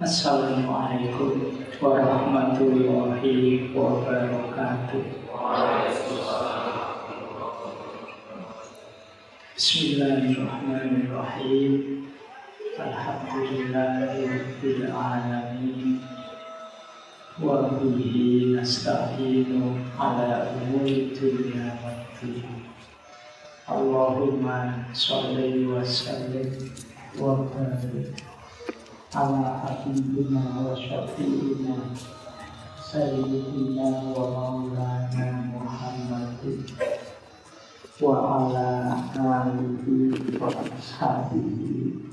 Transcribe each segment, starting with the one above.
Assalamualaikum warahmatullahi wabarakatuh. Bismillahirrahmanirrahim. Alhamdulillahirabbil alamin. Wa bihi nasta'inu ala umuri dunya waddin. Allahumma sholli wa sallim wa barik ala habibina wa syafi'ina sayyidina wa maulana Muhammadin wa ala alihi wa ashabihi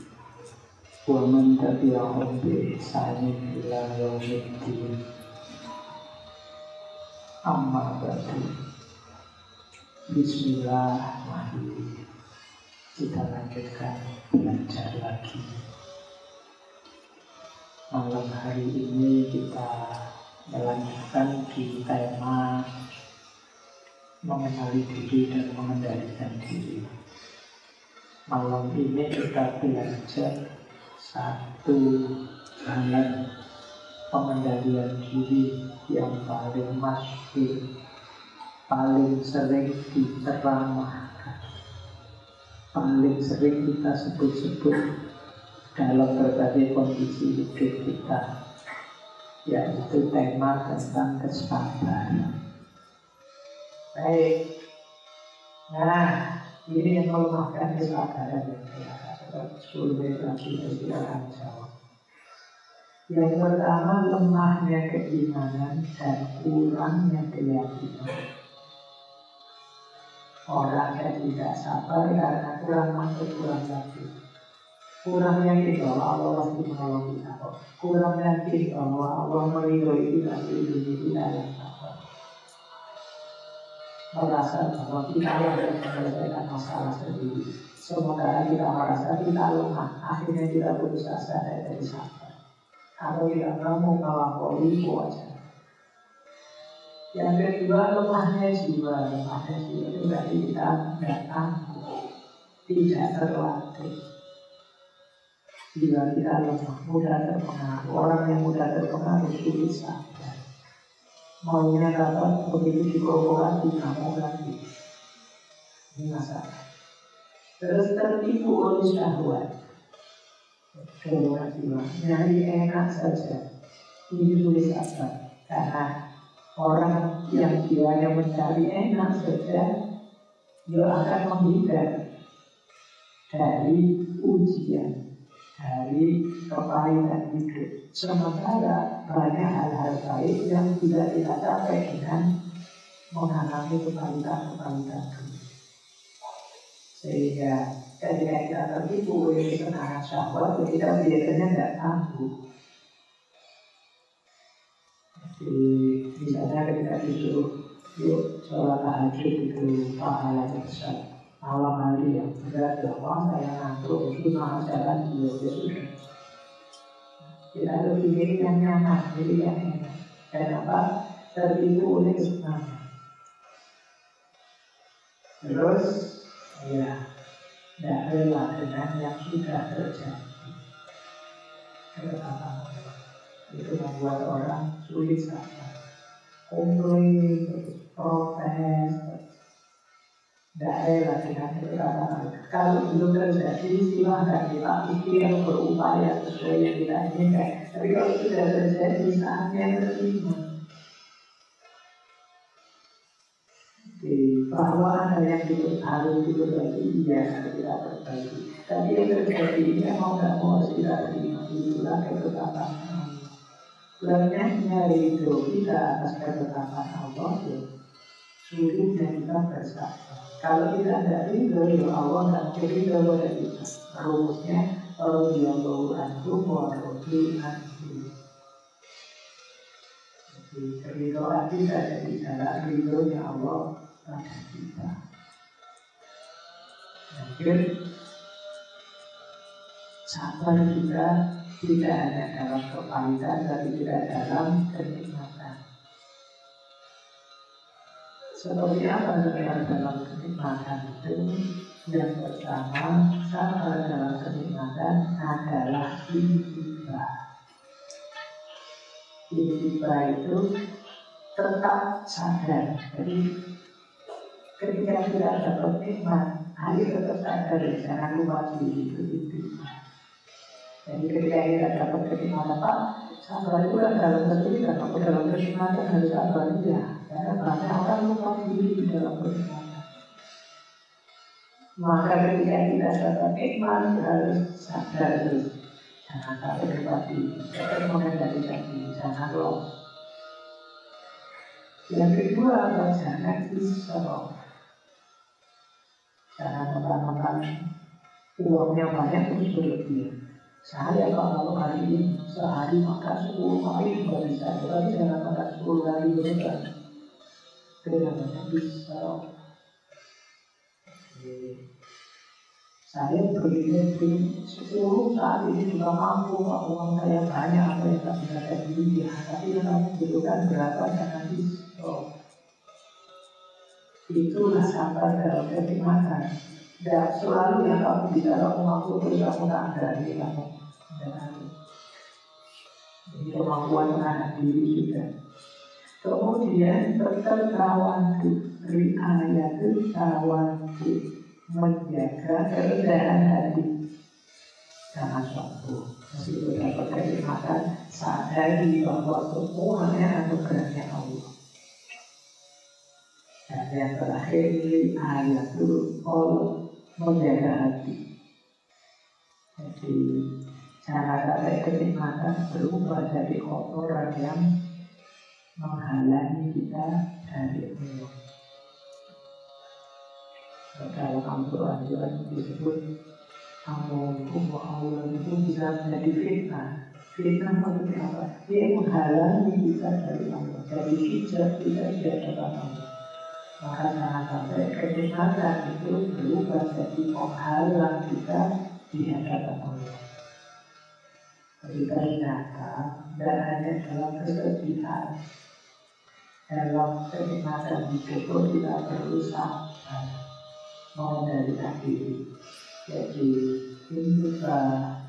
wa man tabi'ahum bi ihsanin ila yaumiddin. Amma ba'du. Bismillahirrahmanirrahim. Kita lanjutkan belajar lagi. Malam hari ini kita melanjutkan di tema mengenali diri dan mengendalikan diri. Malam ini kita belajar satu jalan pengendalian diri yang paling masyhur, paling sering diceramahkan, paling sering kita sebut-sebut dalam berbagai kondisi hidup kita, yaitu tema tentang kesabaran. Baik, nah ini yang melemahkan kesabaran. Sebab 10 menit lagi kita akan jawab. Yang pertama, lemahnya keimanan dan kurangnya keyakinan. Orang yang tidak sabar karena kurang masuk, kurang yakin. Kurang yakin bahwa Allah pasti menolong kita. Kurang yakin bahwa Allah meridhoi kita, melindungi kita yang sabar. Merasa bahwa kita yang menyelesaikan masalah sendiri. Sementara kita merasa kita lemah, akhirnya kita putus asa dari sabar. Kalau kita mau melampaui kewajaran. Yang kedua, lemahnya jiwa. Lemahnya jiwa itu berarti kita datang tidak terlatih. Jika kita lemah, mudah terpengaruh. Orang yang mudah terpengaruh sulit sabar. Maunya dapat begitu diprovokasi, kamu lagi. Ini masalah. Terus tertipu oleh syahwat. Syahwat jiwa, nyari enak saja. Ini sulit sabar. Karena orang yang jiwanya mencari enak saja, dia akan menghindar dari ujian, dari kepahitan hidup. Sementara banyak hal-hal baik yang tidak kita capai dengan mengalami kepahitan-kepahitan dulu. Sehingga ketika kita tertipu oleh kesenangan syahwat, kita biasanya tidak tangguh. Jadi misalnya ketika disuruh yuk sholat tahajud itu pahalanya besar. Malam hari yang berat bahwa saya ngantuk, itu malah jalan ya sudah. Kita harus pilih yang nyaman, pilih yang enak. Kenapa? Tertipu oleh kesenangan. Terus, ya, tidak rela dengan yang sudah terjadi. Ketetapan itu membuat orang sulit sabar. Komplain, protes, tidak rela dengan ketetapan. Kalau belum terjadi, silahkan kita pikir berupaya sesuai yang kita inginkan. Tapi kalau sudah terjadi, saatnya terima. Bahwa ada yang harus diperbaiki, iya kita perbaiki. Tapi yang terjadi ini mau tidak mau harus kita terima. Itulah ketetapan Allah. Banyaknya ridho kita atas ketetapan Allah, sulitnya kita bersabar. Kalau kita tidak ridho, ya Allah tidak mungkin ridho pada kita. Rumusnya radhiyallahu anhu wa radu anhu. Jadi keridhaan kita jadi cara ridhonya Allah pada kita. Mungkin sabar kita tidak hanya dalam kepahitan, tapi juga dalam kenikmatan. Seperti apa sabar dalam kenikmatan itu? Yang pertama, sabar dalam kenikmatan adalah hibah. kita itu tetap sadar. Jadi ketika kita dapat nikmat, ayo tetap sadar, jangan lupa diri itu. Jadi ketika kita dapat kenikmatan, Pak, sabar itu kan dalam kesulitan, kalau dalam kenikmatan harus sabar ya. Karena banyak orang lupa diri di dalam kenikmatan. Maka ketika kita dapat nikmat harus sadar terus. Jangan sampai lupa diri, jangan mengendalikan diri, jangan loss. Yang kedua adalah jangan isrof. Jangan mentang-mentang uangnya banyak terus berlebihan. Saya kalau hari ini sehari makan 10 kali juga bisa, tapi jangan makan 10 kali juga. Itu namanya isrof. Saya berpikir 10 saat ini juga mampu, uang saya banyak, apa yang tak bisa saya beli ya. Tapi yang kamu butuhkan berapa, jangan isrof. Itulah sabar dalam kenikmatan. Dan selalu yang kamu bisa kamu mampu terus kamu tak ada di kamu. Ini kemampuan menahan diri juga. Kemudian tetap tawadhu, riayatu tawadhu, menjaga kerendahan hati. Jangan sombong. Meskipun dapat kenikmatan, sadari bahwa semuanya anugerahnya Allah. Dan yang terakhir riayatu Allah, menjaga hati. Jadi jangan sampai kenikmatan berubah jadi kotoran yang menghalangi kita dari Allah. Dalam Al-Quran disebut Allah itu bisa menjadi fitnah. Fitnah maksudnya apa? Dia menghalangi kita dari Allah. Jadi hijab kita tidak dapat Allah. Maka jangan sampai kenikmatan itu berubah jadi penghalang kita di hadapan Allah. Jadi ternyata tidak hanya dalam kesedihan, dalam kenikmatan hidup kita perlu sabar mengendalikan diri. Jadi kita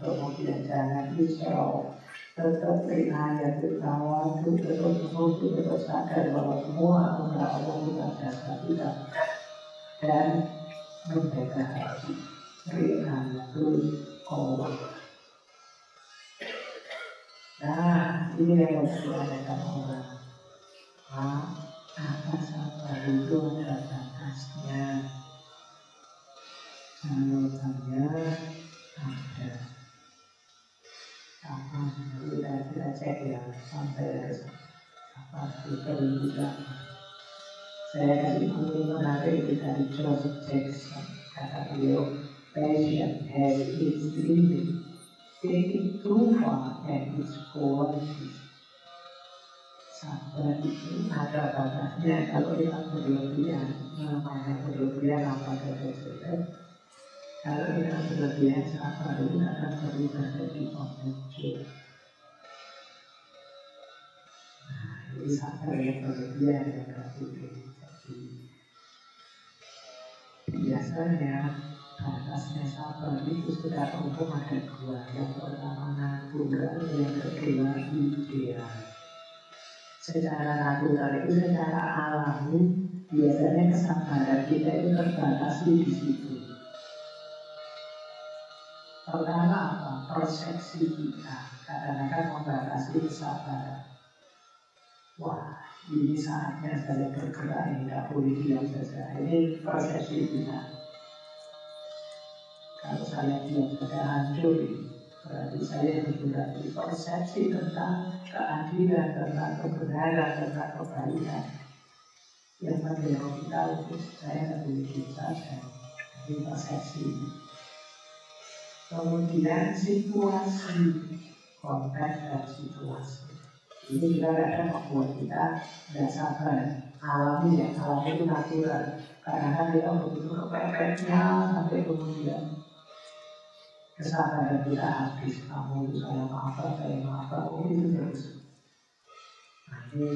kemudian jangan isrof, tetap riayat tawadhu, tetap menuntut, tetap sadar bahwa semua anugerah Allah kita jasa kita dan menjaga hati. Riayat Allah. Nah, ini yang harus diadakan orang. Apa sabar itu ada batasnya. Jawabannya ada. Apa kita cek ya sampai apa itu juga. Saya kasih contoh menarik itu dari Joseph Jackson. Kata beliau, passion has its limit. Take it too far and it's quality. Sabar itu ada batasnya. Kalau kita berlebihan, namanya berlebihan apa saja. Kalau kita berlebihan sabar itu akan berubah jadi pemicu. Nah, ini sabar yang berlebihan yang terjadi. Biasanya batasnya sabar itu secara umum ada dua. Yang pertama natural, yang kedua ideal. Secara natural itu secara alami biasanya kesabaran kita itu terbatasi di situ. Pertama apa? Persepsi kita kadang-kadang membatasi kesabaran. Wah, ini saatnya saya bergerak, ini tidak boleh diam saja. Ini persepsi kita. Kalau saya diam saja hancur, berarti saya berarti persepsi tentang keadilan, tentang kebenaran, tentang kebaikan. Yang mendorong kita untuk saya tidak boleh diam saja. Ini persepsi. Kemudian situasi, konteks dan situasi. Ini juga kadang membuat kita tidak sabar. Alami ya, alami itu natural. Karena kita begitu kepepetnya sampai kemudian kesabaran kita habis. Kamu itu saya maafkan, itu terus. Nah ini,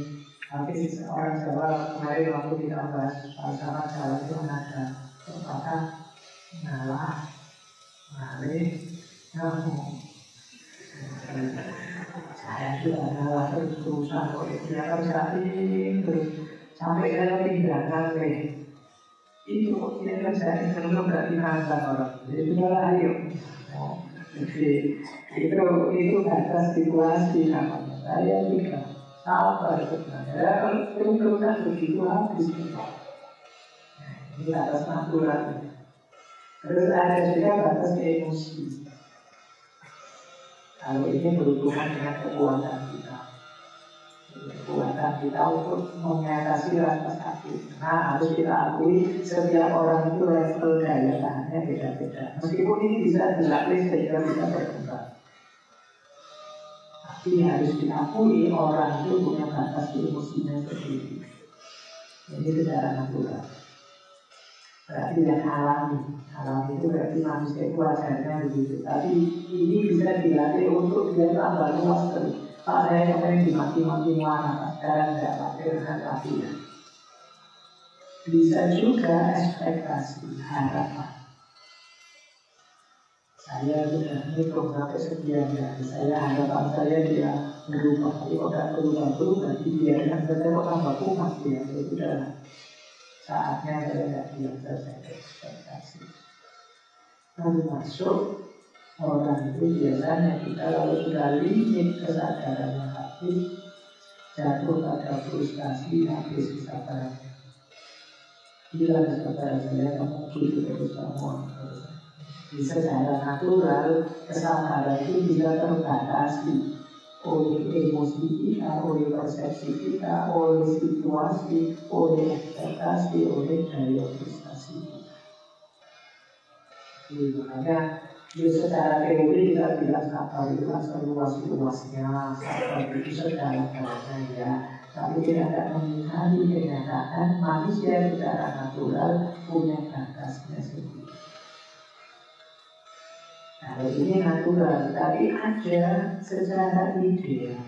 tapi orang Jawa kemarin waktu kita bahas pasangan Jawa itu ada kata ngalah, ngalih, ngomong. Saya saya itu adalah terus-terusan ternyata sekali terus sampai saya pindahkan itu dia kan saya sebelum berarti nantang orang jadi udahlah ayo jadi itu batas situasi namanya saya juga sabar sebenarnya kalau terus-terusan begitu habis ini batas natural terus ada juga batas emosi. Kalau ini berhubungan dengan kekuatan kita untuk mengatasi rasa sakit. Nah, harus kita akui setiap orang itu level daya tahannya beda-beda. Meskipun ini bisa dilatih sehingga bisa berkembang, tapi harus diakui orang itu punya batas emosinya sendiri. Ini secara natural. Berarti yang alami itu berarti manusia itu wajarnya begitu. Tapi ini bisa dilatih untuk dia tambah luas terus. Pak saya kemarin dimaki-maki marah, sekarang tidak pakai dengan latihan. Bisa juga ekspektasi, harapan. Saya sudah hitung sampai sekian hari. Saya harapan saya dia berubah. Tapi kalau tidak berubah, dibiarkan saja kok tambah kumat dia. Ya sudah. Saatnya saya tidak bilang selesai ekspektasi. Termasuk orang itu biasanya kita kalau sudah limit kesadarannya habis, jatuh pada frustasi habis kesabarannya. Bilang kepada saya kamu gitu terus kamu secara natural kesabaran itu bisa terbatasi oleh emosi kita, oleh persepsi kita, oleh situasi, oleh ekspektasi, oleh daya frustasi. Makanya secara teori kita bilang sabar itu kan seluas-luasnya, sabar itu sedalam-dalamnya ya. Tapi kita tidak mengingkari kenyataan manusia secara natural punya batasnya sendiri. Kalau ini natural, tapi ada secara ideal.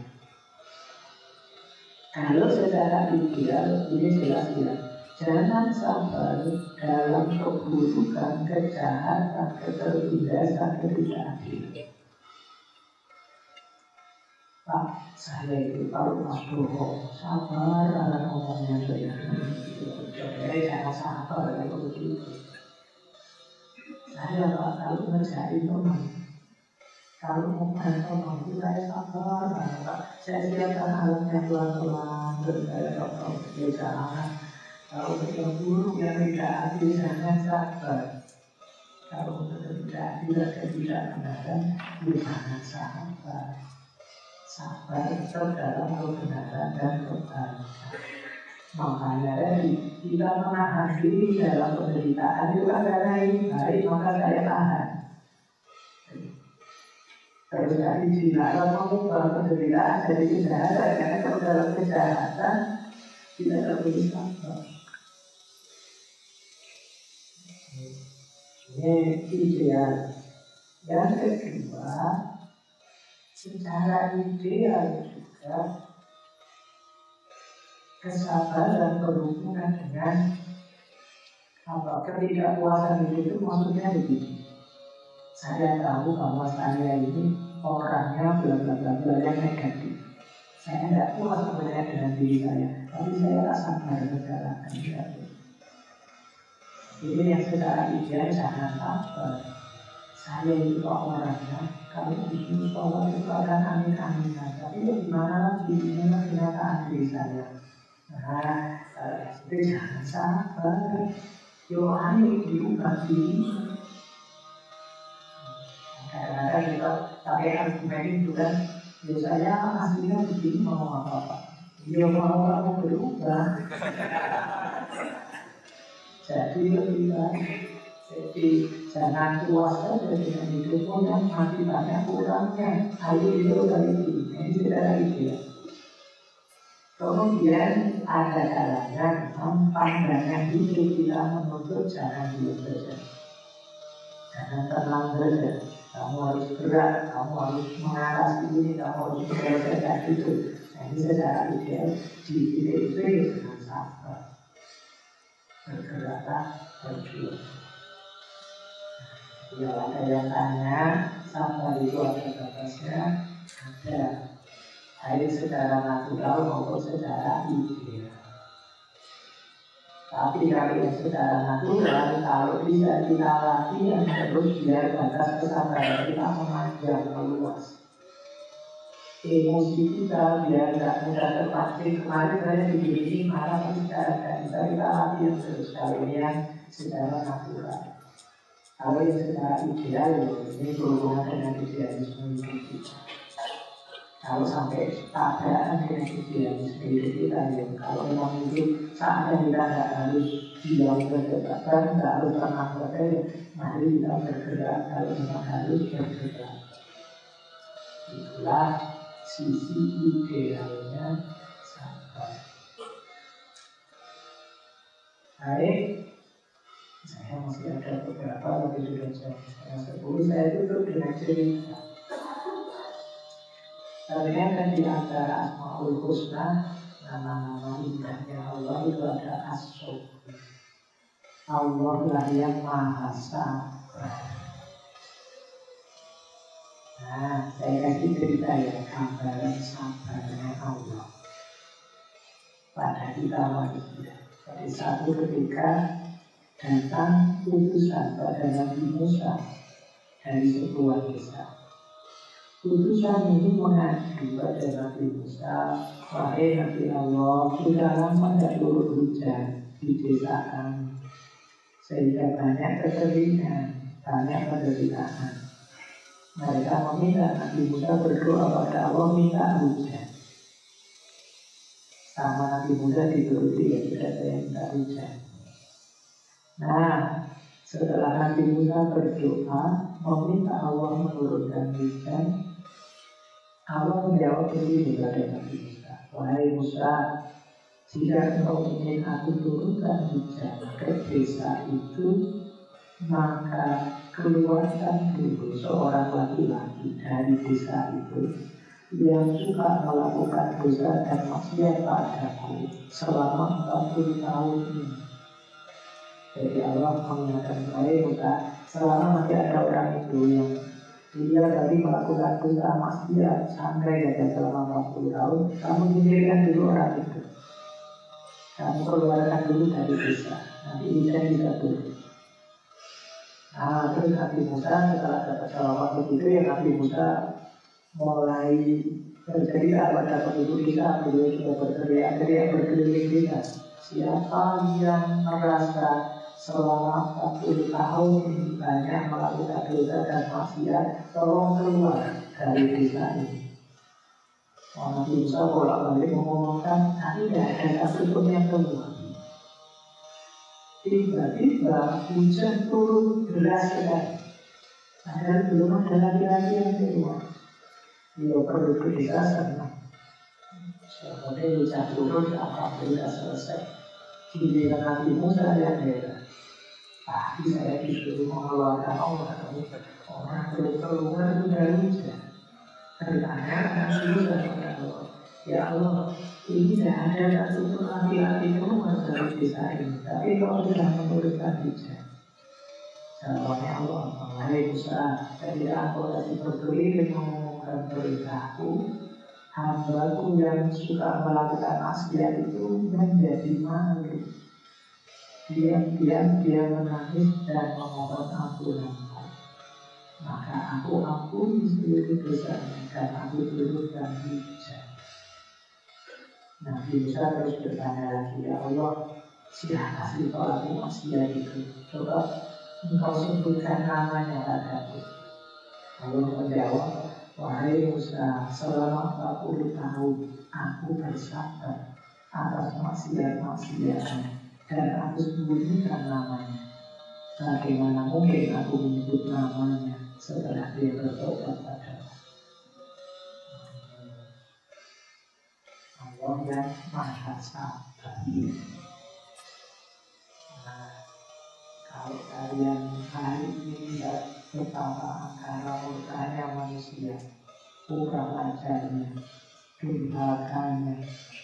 Kalau secara ideal, ini jelas ya. Jangan sampai dalam keburukan, kejahatan, ketertindasan, ketidakadilan. Pak, saya itu kalau mas bohong, sabar, anak ngomongnya saya. Jadi jangan sabar kalau begitu. Saya kalau ngerjain teman, kalau mau teman itu saya sabar, saya siapkan alatnya pelan-pelan, saya tahu kebiasaan. Kalau yang buruk yang tidak adil jangan sabar. Kalau tidak adil ketidakbenaran, jangan sabar. Sabar tetap dalam kebenaran dan kebaikan. Makanya kita menahan diri dalam penderitaan itu karena ini baik, maka saya tahan. Terus tadi dilarang mengubah penderitaan jadi kejahatan, karena kalau dalam kejahatan tidak tertulis sabar. Ini ideal. Yang kedua, secara ideal juga kesabaran berhubungan dengan ketidakpuasan itu maksudnya begini. Saya tahu bahwa saya ini orangnya bla bla bla bla yang negatif. Saya tidak puas sebenarnya dengan diri saya, tapi saya tak sabar menjalankan itu. Ini yang secara ideal jangan sabar. Saya itu orangnya kalau bikin sholat itu akan amin-aminan, tapi bagaimana lagi inilah kenyataan diri saya. Nah, itu jangan sabar. Yo ayo diubah diri. Kadang-kadang kita pakai argumen itu kan, ya saya aslinya begini mau apa-apa. Ya mau kamu berubah. Jadi lebih baik. Jadi jangan puas saja dengan hidupmu yang masih banyak kurangnya. Ayo itu dari ini secara ideal. Kemudian ada kalanya pandangan hidup kita menuntut jangan diam saja. Jangan tenang saja. Kamu harus gerak, kamu harus mengatasi ini, kamu harus menyelesaikan itu. Nah, ini secara ideal di titik itu dengan sabar. Bergeraklah, berjuang. Ya, ada yang tanya, sabar itu ada batasnya? Ada. baik secara natural maupun secara ideal. Tapi kalau yang secara natural, kalau bisa kita latihan terus biar batas kesabaran kita memanjang meluas. Emosi kita biar tidak mudah terpancing. Kemarin saya begini marah tapi sekarang tidak bisa kita latihan terus. Kalau ini yang secara natural. Kalau yang secara ideal, ini berhubungan dengan idealisme kita. Kalau sampai tabrakan dengan idealisme kita, ya kalau memang itu saatnya kita tidak harus diam bergerak, tidak harus tenang saja, mari kita bergerak kalau memang harus bergerak. Itulah sisi idealnya sabar. Baik, saya masih ada beberapa, tapi sudah jam 10. Saya tutup dengan cerita. Ternyata di antara Asmaul Husna, nama-nama indahnya Allah itu ada As-Sabur. Allah lah yang Maha Sabar. Nah, saya kasih cerita ya, gambaran sabarnya Allah pada kita manusia. Pada satu ketika datang utusan pada Nabi Musa dari sebuah desa. Utusan ini mengadu pada Nabi Musa, wahai Nabi Allah, sudah lama tidak turun hujan di desa kami, sehingga banyak kekeringan, banyak penderitaan. Mereka meminta Nabi Musa berdoa pada Allah minta hujan. Sama Nabi Musa dituruti ya, tidak saya minta hujan. Nah, setelah Nabi Musa berdoa meminta Allah menurunkan hujan, Allah menjawab begini kepada Nabi Musa, wahai Musa, jika engkau ingin aku turunkan hujan ke desa itu, maka keluarkan dulu seorang laki-laki dari desa itu yang suka melakukan dosa dan maksiat padaku selama 40 tahun ini. Jadi Allah mengingatkan, wahai Musa, selama masih ada orang itu yang dia tadi melakukan dosa maksiat sampai saja selama 40 tahun, kamu singkirkan dulu orang itu. Kamu keluarkan dulu dari desa, nanti hujan bisa turun. Nah, terus Nabi Musa setelah dapat jawaban begitu, ya Nabi Musa mulai bercerita pada penduduk desa. Beliau sudah berteriak-teriak berkeliling desa. Siapa yang merasa selama 40 tahun ini banyak melakukan dosa dan maksiat, tolong keluar dari desa ini. Nabi Musa bolak-balik mengumumkan, tidak ada satupun yang keluar. Tiba-tiba hujan turun deras sekali. Padahal belum ada laki-laki yang keluar. Dia penduduk desa senang. Sebenarnya hujan turun, alhamdulillah selesai. Giliran Nabi Musa yang heran. Tadi saya disuruh mengeluarkan orang belum keluar sudah hujan. Bertanya Nabi Musa kepada Allah, ya Allah, ini tidak ada satupun laki-laki keluar dari desa ini, tapi kau sudah menurunkan hujan. Jawabnya Allah, wahai Musa, ketika aku tadi berkeliling mengumumkan beritaku, hambaku yang suka melakukan maksiat itu menjadi malu. Diam-diam dia menangis dan memohon ampunanku. Maka aku ampuni seluruh dosanya dan aku turunkan hujan. Nabi Musa terus bertanya lagi, ya Allah, siapa sih pelaku maksiat itu? Coba engkau sebutkan namanya padaku. Allah menjawab, wahai Musa, selama 40 tahun aku bersabar atas maksiat-maksiatnya dan aku sembunyikan namanya. Bagaimana mungkin aku menyebut namanya setelah dia bertobat padaku? Allah yang Maha Sabar. Nah, kalau kalian hari ini tidak betapa angkara murkanya manusia, kurang ajarnya, durhakanya,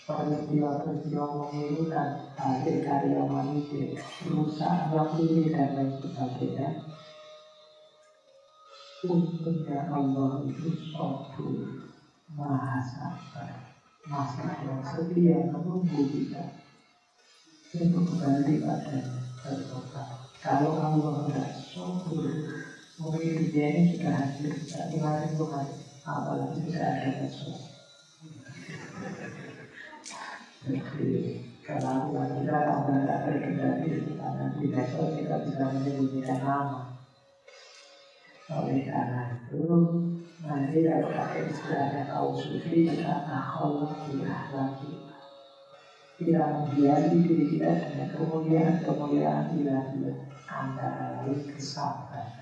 peristiwa-peristiwa memilukan hasil karya manusia, rusaknya bumi dan lain sebagainya. Untungnya Allah itu sabur, Maha sabar, Maha yang setia menunggu kita untuk kembali padanya bertobat. Kalau Allah tidak subur, mungkin dunia ini sudah hancur, tidak kemarin kemarin, apalagi tidak ada sesuatu. Jadi kalau kita tidak berkendali, nanti besok kita bisa menyembunyikan nama. Oleh karena itu, nanti kalau pakai istilahnya kaum sufi, kita akhlak lagi. Kita membiayai diri kita dengan kemuliaan-kemuliaan ilahi, antara lain kesabaran.